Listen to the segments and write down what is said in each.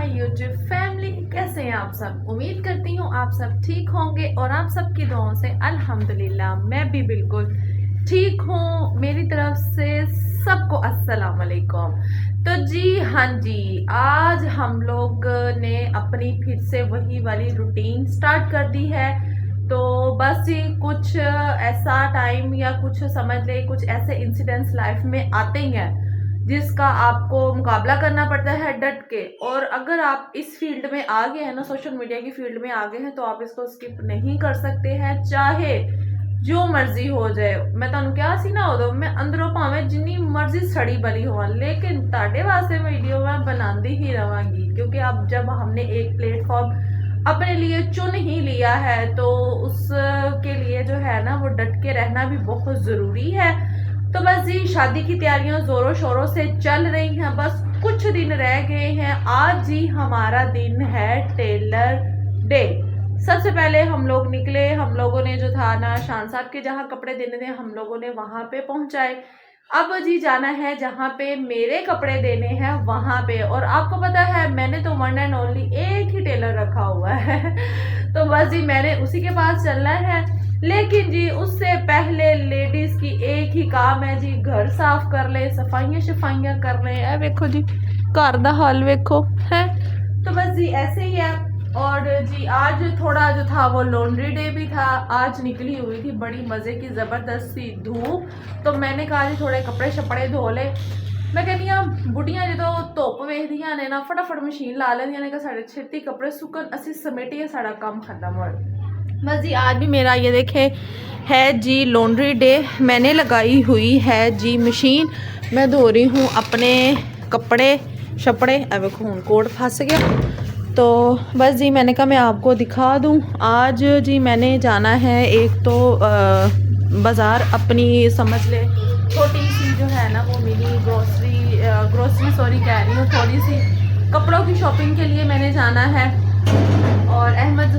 My YouTube family. कैसे हैं आप सब? उम्मीद करती हूँ आप सब ठीक होंगे और आप सबकी दुआओं से अल्हम्दुलिल्लाह मैं भी बिल्कुल ठीक हूँ। मेरी तरफ से सबको अस्सलाम वालेकुम। तो जी हाँ जी, आज हम लोग ने अपनी फिर से वही वाली रूटीन स्टार्ट कर दी है। तो बस जी कुछ ऐसा टाइम या कुछ समझ ले कुछ ऐसे इंसिडेंट्स लाइफ में आते ही हैं जिसका आपको मुकाबला करना पड़ता है डट के। और अगर आप इस फील्ड में आ गए हैं ना, सोशल मीडिया की फील्ड में आ गए हैं, तो आप इसको स्किप नहीं कर सकते हैं, चाहे जो मर्जी हो जाए। मैं तुहानू क्या सी ना उदो मैं अंदरों भावें जिन्नी मर्जी सड़ी बली होवां, लेकिन तुहाडे वास्ते वीडियो मैं बनाती ही रवांगी, क्योंकि अब जब हमने एक प्लेटफॉर्म अपने लिए चुन ही लिया है तो उसके लिए जो है ना वो डट के रहना भी बहुत ज़रूरी है। तो बस जी शादी की तैयारियां जोरों शोरों से चल रही हैं, बस कुछ दिन रह गए हैं। आज जी हमारा दिन है टेलर डे। सबसे पहले हम लोग निकले, हम लोगों ने जो था ना शान साहब के जहाँ कपड़े देने थे हम लोगों ने वहाँ पे पहुँचाए। अब जी जाना है जहाँ पे मेरे कपड़े देने हैं वहाँ पे। और आपको पता है मैंने तो वन एंड ओनली एक ही टेलर रखा हुआ है तो बस जी मैंने उसी के पास चलना है। लेकिन जी उससे पहले लेडीज की एक ही काम है जी, घर साफ कर ले, सफाइयाँ शफाइयाँ कर ले। है वेखो जी घर का हाल वेखो है। तो बस जी ऐसे ही है। और जी आज थोड़ा जो था वो लॉन्ड्री डे भी था। आज निकली हुई थी बड़ी मज़े की ज़बरदस्त सी धूप, तो मैंने कहा जी थोड़े कपड़े शपड़े धो ले। मैं कहती हाँ बुढ़ियाँ जो धुप वेखदियां ने ना फटाफट मशीन ला लेंदियां ने कि साढ़े छेती कपड़े सुकन असी समेटिए साड़ा काम खत्म हो। बस जी आज भी मेरा ये देखे है जी लॉन्ड्री डे। मैंने लगाई हुई है जी मशीन, मैं धो रही हूँ अपने कपड़े शपड़े। अब खून कोट फंस गया। तो बस जी मैंने कहा मैं आपको दिखा दूँ। आज जी मैंने जाना है एक तो बाज़ार, अपनी समझ ले छोटी सी जो है ना वो मिनी ग्रोसरी सॉरी कह रही हूँ, थोड़ी सी कपड़ों की शॉपिंग के लिए मैंने जाना है। और अहमद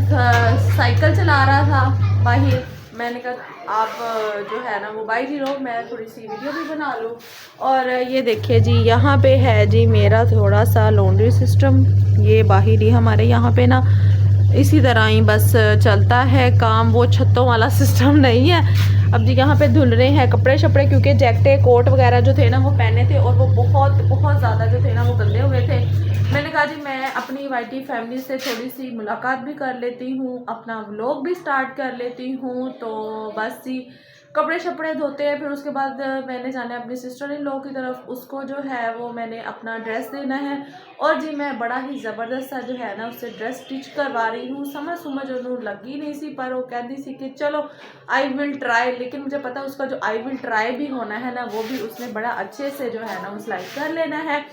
साइकिल चला रहा था बाहर, मैंने कहा आप जो है ना मोबाइल ही लो, मैं थोड़ी सी वीडियो भी बना लूँ। और ये देखिए जी यहाँ पे है जी मेरा थोड़ा सा लॉन्ड्री सिस्टम। ये बाहर ही हमारे यहाँ पे ना इसी तरह ही बस चलता है काम, वो छतों वाला सिस्टम नहीं है। अब जी यहाँ पे धुल रहे हैं कपड़े शपड़े, क्योंकि जैकेटें कोट वगैरह जो थे ना वो पहने थे और वो बहुत ज़्यादा जो थे ना वो गंदे हुए थे। मैंने कहा जी मैं अपनी वाईटी फैमिली से थोड़ी सी मुलाकात भी कर लेती हूँ, अपना व्लॉग भी स्टार्ट कर लेती हूँ। तो बस जी कपड़े शपड़े धोते हैं, फिर उसके बाद मैंने जाना है अपनी सिस्टर इन लॉ की तरफ, उसको जो है वो मैंने अपना ड्रेस देना है। और जी मैं बड़ा ही ज़बरदस्त सा जो है ना उससे ड्रेस स्टिच करवा रही हूँ। समझ उन्होंने लगी नहीं सी, पर वो कहती सी कि चलो आई विल ट्राई। लेकिन मुझे पता उसका जो आई विल ट्राई भी होना है ना वो भी उसने बड़ा अच्छे से जो है ना वो सिलाई कर लेना है।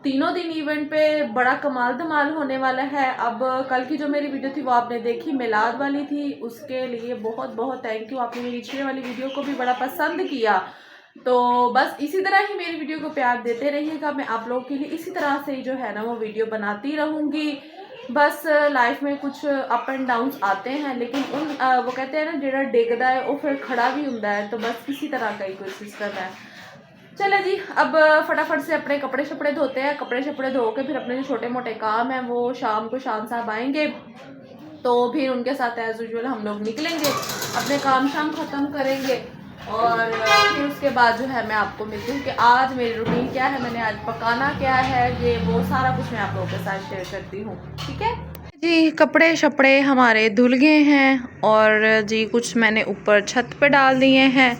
तीनों दिन इवेंट पे बड़ा कमाल धमाल होने वाला है। अब कल की जो मेरी वीडियो थी वो आपने देखी, मिलाद वाली थी, उसके लिए बहुत बहुत थैंक यू। आपने मेरी पिछले वाली वीडियो को भी बड़ा पसंद किया। तो बस इसी तरह ही मेरी वीडियो को प्यार देते रहिएगा। मैं आप लोगों के लिए इसी तरह से ही जो है ना वो वीडियो बनाती रहूँगी। बस लाइफ में कुछ अप एंड डाउन्स आते हैं, लेकिन उन वो कहते हैं ना जेड़ा डिगदा है वो फिर खड़ा भी होता है। तो बस इसी तरह का ही कोई सिस्टम है। चले जी अब फटाफट से अपने कपड़े शपड़े धोते हैं। कपड़े शपड़े धो के फिर अपने जो छोटे मोटे काम हैं वो शाम को शान साहब आएंगे, तो फिर उनके साथ एज यूजुअल हम लोग निकलेंगे, अपने काम शाम ख़त्म करेंगे। और फिर उसके बाद जो है मैं आपको मिलती हूँ कि आज मेरी रूटीन क्या है, मैंने आज पकाना क्या है, ये वो सारा कुछ मैं आप लोगों के साथ शेयर करती हूँ। ठीक है जी। कपड़े शपड़े हमारे धुल गए हैं और जी कुछ मैंने ऊपर छत पे डाल दिए हैं,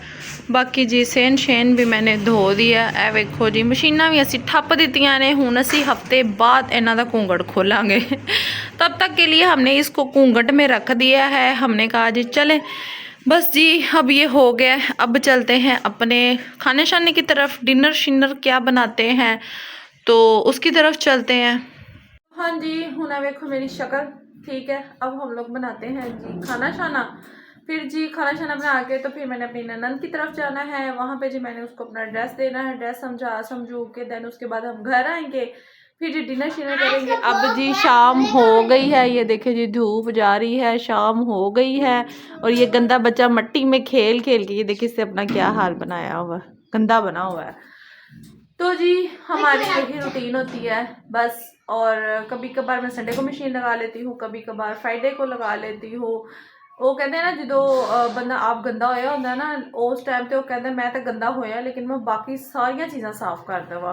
बाकी जी सेन शेन भी मैंने धो दिया। ए वेखो जी मशीनां भी असी ठप दित्तियां ने, हुण असी हफ्ते बाद इन्हां दा घूंघट खोलांगे तब तक के लिए हमने इसको घूंघट में रख दिया है। हमने कहा जी चले बस जी अब ये हो गया, अब चलते हैं अपने खाने शाने की तरफ। डिनर शिनर क्या बनाते हैं तो उसकी तरफ चलते हैं। हाँ जी हुण वेखो मेरी शक्ल ठीक है। अब हम लोग बनाते हैं जी खाना शाना। फिर जी खाना शाना बना के तो फिर मैंने अपनी ननद की तरफ जाना है, वहाँ पे जी मैंने उसको अपना ड्रेस देना है, ड्रेस समझू के देन उसके बाद हम घर आएंगे, फिर जी डिनर शिनर करेंगे। अब जी शाम हो गई है, ये देखिए जी धूप जा रही है, शाम हो गई है। और ये गंदा बच्चा मट्टी में खेल खेल के ये देखिए इससे अपना क्या हाल बनाया हुआ, गंदा बना हुआ है। तो जी हमारी यही रूटीन होती है बस। और कभी कभार मैं संडे को मशीन लगा लेती हूँ, कभी कभार फ्राइडे को लगा लेती हूँ। वो कहते हैं ना जो बंदा आप गंदा होया होंगे ना उस टाइम तो वो कहते हैं मैं तो गंदा होया लेकिन मैं बाकी सारिया चीज़ां साफ़ कर देवा,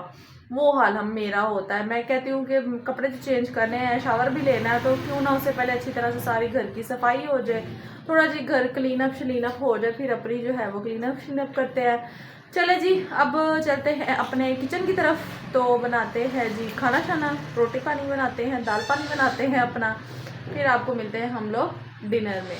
वो हाल हम मेरा होता है। मैं कहती हूँ कि कपड़े तो चेंज करने हैं, शावर भी लेना है, तो क्यों ना उससे पहले अच्छी तरह से सारी घर की सफाई हो जाए, थोड़ा जी घर क्लीन अप हो जाए, फिर अपनी जो है वो क्लीन अप करते हैं। चले जी अब चलते हैं अपने किचन की तरफ। तो बनाते हैं जी खाना शाना, रोटी पानी बनाते हैं, दाल पानी बनाते हैं अपना, फिर आपको मिलते हैं हम लोग डिनर में।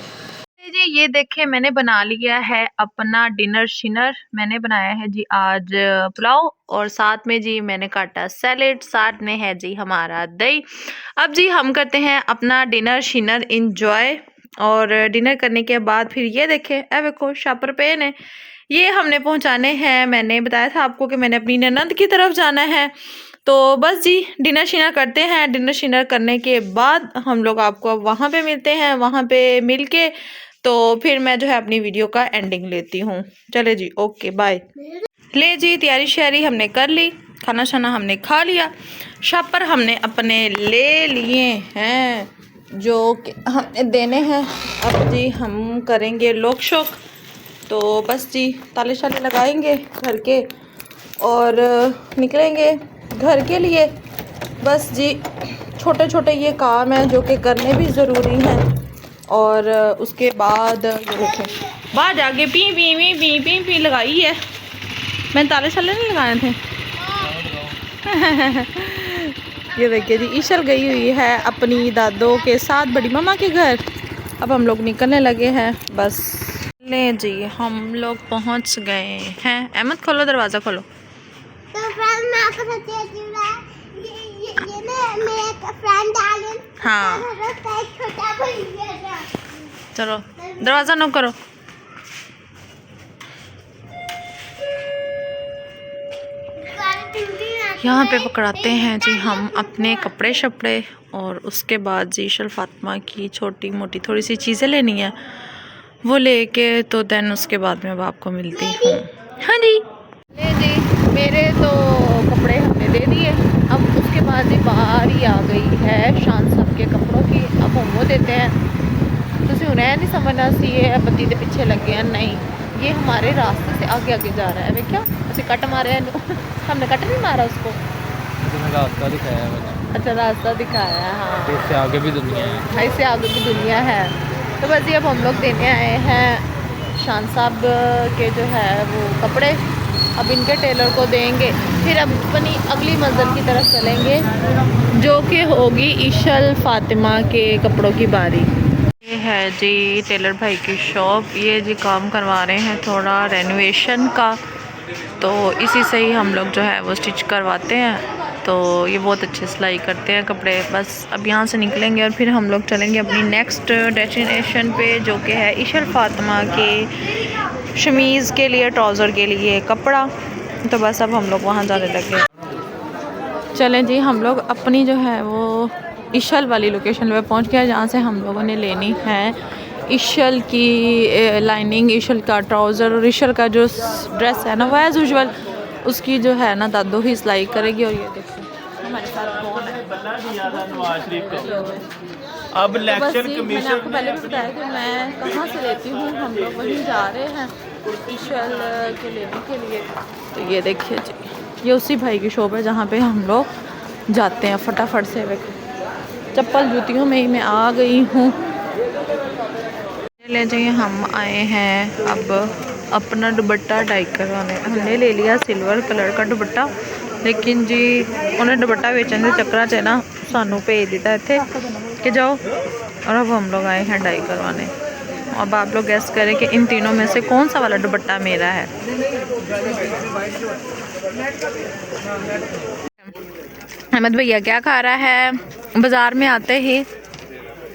जी ये देखें मैंने बना लिया है अपना डिनर शिनर। मैंने बनाया है जी आज पुलाव और साथ में जी मैंने काटा सैलेड, साथ में है जी हमारा दही। अब जी हम करते हैं अपना डिनर शिनर इंजॉय। और डिनर करने के बाद फिर ये देखें ए देखो शापर पेन है, ये हमने पहुंचाने हैं। मैंने बताया था आपको कि मैंने अपनी ननंद की तरफ जाना है। तो बस जी डिनर शिनर करते हैं। डिनर शिनर करने के बाद हम लोग आपको वहाँ पे मिलते हैं। वहाँ पे मिलके तो फिर मैं जो है अपनी वीडियो का एंडिंग लेती हूँ। चले जी ओके बाय। ले जी तैयारी श्यारी हमने कर ली, खाना शाना हमने खा लिया, शापर हमने अपने ले लिए हैं जो कि हमने देने हैं। अब जी हम करेंगे लोक शोक। तो बस जी ताले शाले लगाएंगे घर के और निकलेंगे घर के लिए। बस जी छोटे छोटे ये काम हैं जो कि करने भी ज़रूरी हैं। और उसके बाद ये देखें बाहर जाके P P P P P P लगाई है। मैंने ताले शाले नहीं लगाए थे। ये देखिए जी ईशल गई हुई है अपनी दादों के साथ बड़ी मामा के घर। अब हम लोग निकलने लगे हैं बस। ले जी हम लोग पहुंच गए हैं। अहमद खोलो दरवाज़ा खोलो। तो फ्रेंड मैं आपको सच्ची ये मेरे फ्रेंड डाले। हाँ छोटा भैया चलो दरवाज़ा नो करो। यहाँ पे पकड़ाते हैं जी हम अपने कपड़े शपड़े और उसके बाद जी ईशल फातिमा की छोटी मोटी थोड़ी सी चीज़ें लेनी है वो लेके तो देन उसके बाद में अब आपको मिलती हूँ। हाँ जी ले जी मेरे तो कपड़े हमने दे दिए। अब उसके बाद जी बारी आ गई है शान सब के कपड़ों की। अब हम वो देते हैं। तुम उन्हें नहीं समझना सी ये बत्ती के पीछे लगे हैं, नहीं ये हमारे रास्ते से आगे आगे जा रहा है। वे क्या उसे कट मारे हैं हमने कट नहीं मारा उसको, रास्ता दिखाया है मैंने। अच्छा रास्ता दिखाया है। हाँ तो इससे आगे भी दुनिया है, इससे आगे की दुनिया है। तो बस ये अब हम लोग देने आए हैं शान साहब के जो है वो कपड़े। अब इनके टेलर को देंगे फिर अपनी अगली मंजिल की तरफ चलेंगे जो कि होगी ईशल फातिमा के कपड़ों की बारी। ये है जी टेलर भाई की शॉप। ये जी काम करवा रहे हैं थोड़ा रेनोवेशन का, तो इसी से ही हम लोग जो है वो स्टिच करवाते हैं। तो ये बहुत अच्छे सिलाई करते हैं कपड़े। बस अब यहाँ से निकलेंगे और फिर हम लोग चलेंगे अपनी नेक्स्ट डेस्टिनेशन पे जो कि है ईशल फातिमा के शमीज़ के लिए, ट्राउज़र के लिए कपड़ा। तो बस अब हम लोग वहाँ जाने लगे। चलें जी हम लोग अपनी जो है वो ईशल वाली लोकेशन पे पहुँच गया जहाँ से हम लोगों ने लेनी है ईशल की लाइनिंग, ईशल का ट्राउज़र और ईशल का जो ड्रेस है ना वो एज़ यूजुअल उसकी जो है ना दादो ही सिलाई करेगी। और ये देखो हमारे साथ कौन है। अब इलेक्शन कमीशन मैंने आपको पहले भी बताया कि मैं कहाँ से लेती हूँ। हम लोग वहीं जा रहे हैं ईशल के लेने के लिए। तो ये देखिए जी ये उसी भाई की शॉप है जहाँ पे हम लोग जाते हैं। फटाफट से चप्पल जूतियों में ही मैं आ गई हूँ। ले जाइए हम आए हैं अब अपना दुपट्टा डाई करवाने। हमने ले लिया सिल्वर कलर का दुपट्टा, लेकिन जी उन्हें दुपट्टा बेचने के चक्कर च ना सानू भेज दिता इत्थे कि जाओ। और अब हम लोग आए हैं डाई करवाने। अब आप लोग गैस करें कि इन तीनों में से कौन सा वाला दुपट्टा मेरा है। अहमद भैया क्या खा रहा है? बाज़ार में आते ही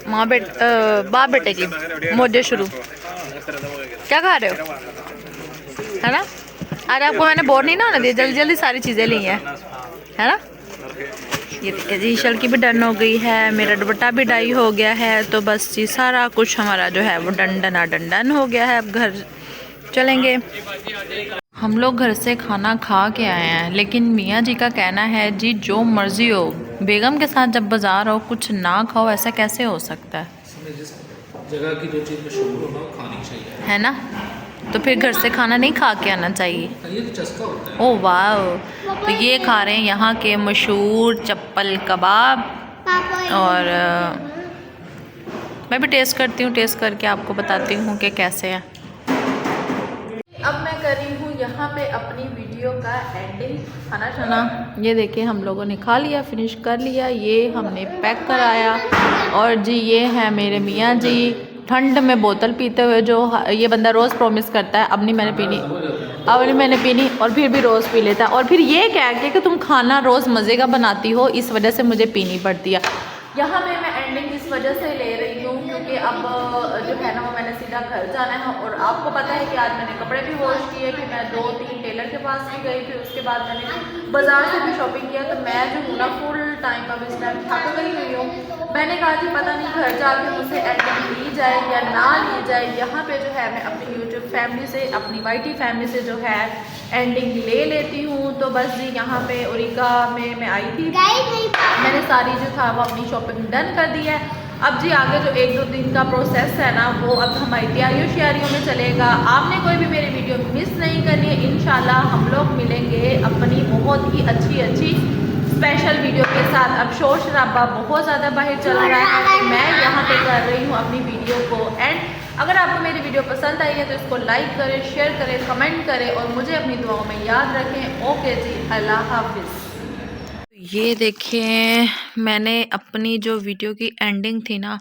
बाप बेटे की मौजे शुरू। क्या खा रहे हो? है ना आज आपको मैंने बोर नहीं ना होने दिया, जल्दी जल्दी सारी चीज़ें ली हैं है ना। ये देखिए जी ईशल की भी डन हो गई है, मेरा दुपट्टा भी डाई हो गया है। तो बस जी सारा कुछ हमारा जो है वो डन हो गया है। अब घर चलेंगे। हम लोग घर से खाना खा के आए हैं, लेकिन मियाँ जी का कहना है जी जो मर्ज़ी हो, बेगम के साथ जब बाज़ार हो कुछ ना खाओ, ऐसा कैसे हो सकता है? जिस जगह की जो चीज़ मशहूर हो ना वो खानी चाहिए। है ना? तो फिर घर से खाना नहीं खा के आना चाहिए। ये तो चस्का होता है। ओह वाह! तो ये खा रहे हैं यहाँ के मशहूर चप्पल कबाब, और मैं भी टेस्ट करती हूँ, टेस्ट करके आपको बताती हूँ कि कैसे है। अब मैं कर रही हूँ यहाँ पे अपनी वीडियो का एंडिंग। खाना शाना ये देखिए हम लोगों ने खा लिया, फिनिश कर लिया, ये हमने पैक कराया। और जी ये है मेरे मियाँ जी ठंड में बोतल पीते हुए, जो ये बंदा रोज़ प्रॉमिस करता है अब नहीं मैंने पीनी, अब नहीं मैंने पीनी, और फिर भी रोज़ पी लेता है। और फिर ये कह के कि तुम खाना रोज़ मज़े का बनाती हो, इस वजह से मुझे पीनी पड़ती है। यहाँ पे मैं एंडिंग इस वजह से ले रही हूँ क्योंकि अब जो है ना वो मैंने सीधा घर जाना है। और आपको पता है कि आज मैंने कपड़े भी वॉश किए, कि मैं 2-3 टेलर के पास भी गई, फिर उसके बाद मैंने बाज़ार से भी शॉपिंग किया। तो मैं जो हूँ ना फुल टाइम अब इस टाइम थक गई हुई हूँ। मैंने कहा कि पता नहीं घर जाके मुझसे एंडिंग ली जाए या ना ली जाए। यहाँ पे जो है मैं अपनी यूट्यूब फैमिली से, अपनी वाईटी फैमिली से जो है एंडिंग ले लेती हूँ। तो बस जी यहाँ पे ओरिका में मैं आई थी, मैंने सारी जो था वो अपनी शॉपिंग डन कर दी है। अब जी आगे जो 1-2 दिन का प्रोसेस है ना वो अब हमारी तैयारियों श्यारियों में चलेगा। आपने कोई भी मेरी वीडियो मिस नहीं करनी है। इंशाल्लाह हम लोग मिलेंगे अपनी बहुत ही अच्छी स्पेशल वीडियो के साथ। अब शोर शराबा बहुत ज़्यादा बाहर चल रहा है, तो मैं यहाँ पे कर रही हूँ अपनी वीडियो को एंड। अगर आपको मेरी वीडियो पसंद आई है तो इसको लाइक करें, शेयर करें, कमेंट करें और मुझे अपनी दुआओं में याद रखें। ओके जी, अल्लाह हाफिज़। ये देखें मैंने अपनी जो वीडियो की एंडिंग थी ना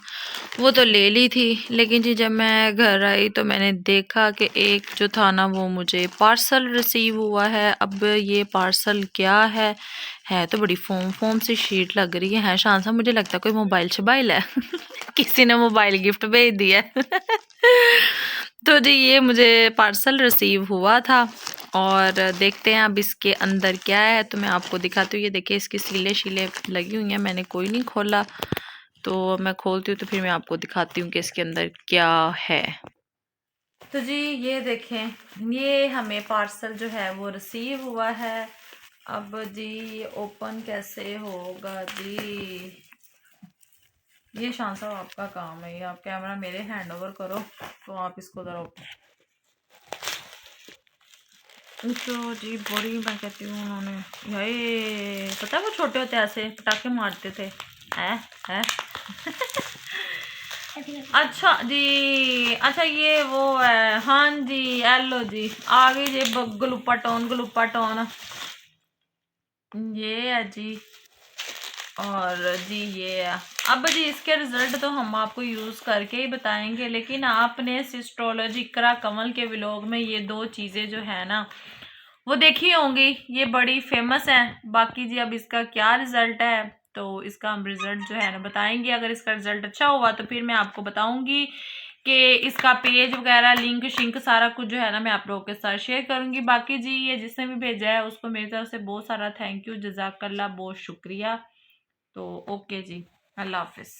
वो तो ले ली थी, लेकिन जी जब मैं घर आई तो मैंने देखा कि एक जो था ना वो मुझे पार्सल रिसीव हुआ है। अब ये पार्सल क्या है तो बड़ी फोम सी शीट लग रही है शान सा, मुझे लगता है कोई मोबाइल शबाइल है किसी ने मोबाइल गिफ्ट भेज दिया तो जी ये मुझे पार्सल रिसीव हुआ था और देखते हैं अब इसके अंदर क्या है। तो मैं आपको दिखाती हूँ, ये देखिए इसकी सीले लगी हुई हैं, मैंने कोई नहीं खोला, तो मैं खोलती हूँ तो फिर मैं आपको दिखाती हूँ कि इसके अंदर क्या है। तो जी ये देखें ये हमें पार्सल जो है वो रिसीव हुआ है। अब जी ये ओपन कैसे होगा जी, ये शान साहब आपका काम है, ये आप कैमरा मेरे हैंड ओवर करो तो आप इसको ज़रा। तो जी बड़ी मैं कहती हूँ उन्होंने, ये पता है वो छोटे होते ऐसे पटाखे मारते थे है अच्छा जी, अच्छा ये वो है, हाँ जी एलो जी आ गई जी गलुप्पा टोन ये है जी। और जी ये है। अब जी इसके रिजल्ट तो हम आपको यूज़ करके ही बताएंगे, लेकिन आपने सिस्ट्रोलॉजी इकरा कमल के व्लॉग में ये 2 चीज़ें जो है ना वो देखी होंगी, ये बड़ी फेमस है। बाकी जी अब इसका क्या रिजल्ट है तो इसका हम रिजल्ट जो है ना बताएंगे। अगर इसका रिजल्ट अच्छा हुआ तो फिर मैं आपको बताऊंगी कि इसका पेज वगैरह लिंक शिंक सारा कुछ जो है ना मैं आप लोगों के साथ शेयर करूंगी। बाकी जी ये जिसने भी भेजा है उसको मेरी तरफ से बहुत सारा थैंक यू, जज़ाकल्लाह, बहुत शुक्रिया। तो ओके जी, अल्लाह हाफिज़।